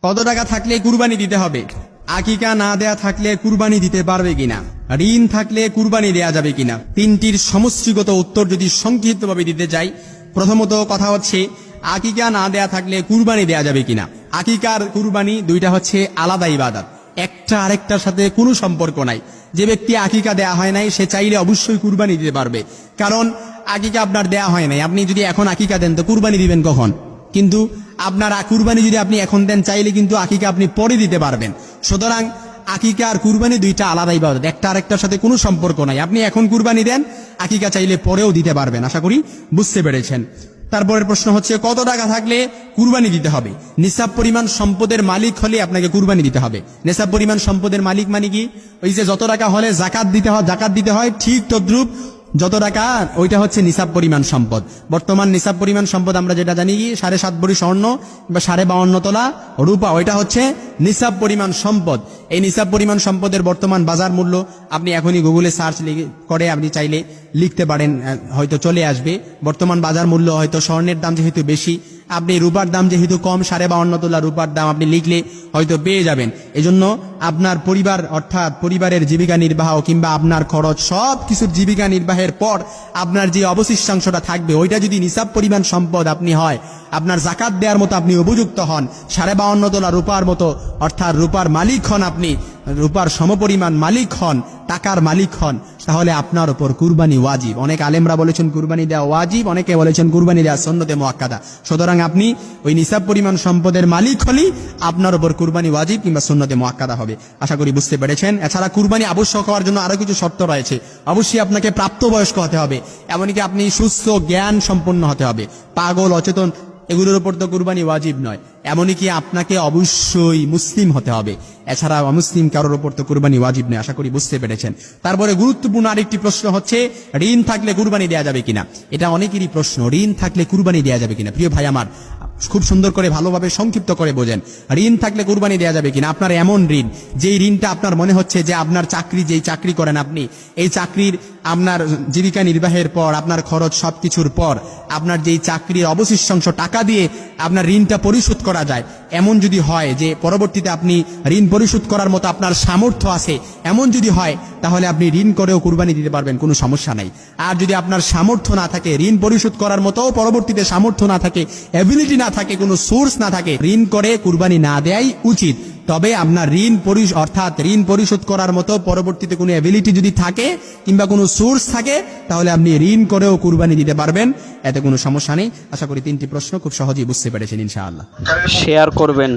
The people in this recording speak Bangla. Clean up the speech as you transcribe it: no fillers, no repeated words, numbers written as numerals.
কত টাকা থাকলে কুরবানি দিতে হবে? আকিকা না দেয়া থাকলে কুরবানি দিতে পারবে কিনা? ঋণ থাকলে কুরবানি দেয়া যাবে কিনা? তিনটির সমষ্টিগত উত্তর যদি সংক্ষিপ্তভাবে দিতে চাই, প্রথমত কথা হচ্ছে আকিকা না দেয়া থাকলে কুরবানি দেয়া যাবে কিনা। আকিকার কুরবানি দুইটা হচ্ছে আলাদা ইবাদত, একটা আরেকটার সাথে কোনো সম্পর্ক নাই। যে ব্যক্তি আকিকা দেয়া হয় নাই সে চাইলে অবশ্যই কুরবানি দিতে পারবে, কারণ আকিকা আপনার দেয়া হয় নাই। আপনি যদি এখন আকিকা দেন তো কুরবানি দিবেন কখন? কিন্তু আপনার কুরবানি যদি আপনি এখন দেন চাইলে কিন্তু আকিকা আপনি পরে দিতে পারবেন। সুতরাং আকিকা আর কুরবানি দুইটা আলাদা ইবাদত, একটা আরেকটার সাথে কোনো সম্পর্ক নাই। আপনি এখন কুরবানি দেন, আকিকা চাইলে পরেও দিতে পারবেন। আশা করি বুঝতে পেরেছেন। তারপরের প্রশ্ন হচ্ছে কত টাকা থাকলে কুরবানি দিতে হবে? নিসাব পরিমাণ সম্পদের মালিক হলে আপনাকে কুরবানি দিতে হবে। নিসাব পরিমাণ সম্পদের মালিক মানে কি? ওই যে যত টাকা হলে জাকাত দিতে হয় ঠিক তদ্রুপ যত টাকা, ওইটা হচ্ছে নিসাব পরিমাণ সম্পদ। বর্তমান নিসাব পরিমাণ সম্পদ আমরা যেটা জানি কি 7.5 ভরি স্বর্ণ বা 52.5 তোলা রূপা, ওইটা হচ্ছে নিসাব পরিমাণ সম্পদ। এই নিসাব পরিমাণ সম্পদের বর্তমান বাজার মূল্য আপনি এখনই গুগলে সার্চ করে আপনি চাইলে লিখতে পারেন, হয়তো চলে আসবে। বর্তমান বাজার মূল্য হয়তো স্বর্ণের দাম যেহেতু বেশি, আপনি রূপার দাম যেহেতু কম, 52.5 তোলা রূপার দাম আপনি লিখলে হয়তো পেয়ে যাবেন। এজন্য আপনার পরিবার অর্থাৎ পরিবারের জীবিকা নির্বাহ কিংবা আপনার খরচ সব কিছুর জীবিকা নির্বাহের পর আপনার যে অবশিষ্টাংশটা থাকবে ওইটা যদি নিসাব পরিমাণ সম্পদ আপনি হয়, আপনার জাকাত দেওয়ার মতো আপনি উপযুক্ত হন, 52.5 তোলা রূপার মতো অর্থাৎ রূপার মালিক হন, আপনি রূপার সমপরিমাণ মালিক হন, টাকার মালিক হন, তাহলে আপনার উপর কুরবানি ওয়াজিব। অনেক আলেমরা বলেছেন কুরবানি দেওয়া ওয়াজিব, অনেকে বলেছেন কুরবানি দেওয়া সুন্নতে মুআক্কাদা। সুতরাং আপনি ওই নিসাব পরিমাণ সম্পদের মালিক হলেই আপনার উপর কুরবানি ওয়াজিব কিংবা সুন্নতে মুআক্কাদা হবে। আশা করি বুঝতে পেরেছেন। এছাড়া কুরবানি আবশ্যক হওয়ার জন্য আরো কিছু শর্ত রয়েছে। অবশ্যই আপনাকে প্রাপ্তবয়স্ক হতে হবে, এমনকি আপনি সুস্থ জ্ঞান সম্পন্ন হতে হবে। পাগল অচেতন এগুলোর উপর তো কুরবানি ওয়াজিব নয়। এমনকি আপনাকে অবশ্যই মুসলিম হতে হবে, এছাড়া অমুসলিম কারোর উপর তো কুরবানি ওয়াজিব নয়। আশা করি বুঝতে পেরেছেন। তারপরে গুরুত্বপূর্ণ আরেকটি প্রশ্ন হচ্ছে ঋণ থাকলে কুরবানি দেওয়া যাবে কিনা। এটা অনেকেরই প্রশ্ন, ঋণ থাকলে কুরবানি দেওয়া যাবে কিনা। প্রিয় ভাই আমার, খুব সুন্দর করে ভালোভাবে সংক্ষিপ্ত করে বোঝেন। ঋণ থাকলে কুরবানি দেওয়া যাবে কিনা। আপনার এমন ঋণ, যেই ঋণটা আপনার মনে হচ্ছে যে আপনার যেই চাকরি করেন আপনি, এই চাকরির আপনার জীবিকা নির্বাহের পর আপনার খরচ সবকিছুর পর আপনার যেই চাকরির অবশিষ্টাংশ টাকা দিয়ে আপনার ঋণটা পরিশোধ করা যায়, এমন যদি হয় যে পরবর্তীতে আপনি ঋণ পরিশোধ করার মতো আপনার সামর্থ্য আছে, এমন যদি হয় তাহলে আপনি ঋণ করেও কুরবানি দিতে পারবেন, কোনো সমস্যা নাই। আর যদি আপনার সামর্থ্য না থাকে, ঋণ পরিশোধ করার মতো পরবর্তীতে সামর্থ্য না থাকে, এবিলিটি না থাকে, কোনো সোর্স না থাকে, ঋণ করে কুরবানি না দেয়াই উচিত। তবে আপনার ঋণ পরিশোধ করার মতো পরবর্তীতে কোনো এবিলিটি যদি থাকে কিংবা কোনো সোর্স থাকে, তাহলে আপনি ঋণ করেও কুরবানি দিতে পারবেন, এতে কোনো সমস্যা নেই। আশা করি তিনটি প্রশ্ন খুব সহজেই বুঝতে পেরেছেন ইনশাআল্লাহ। শেয়ার করবেন।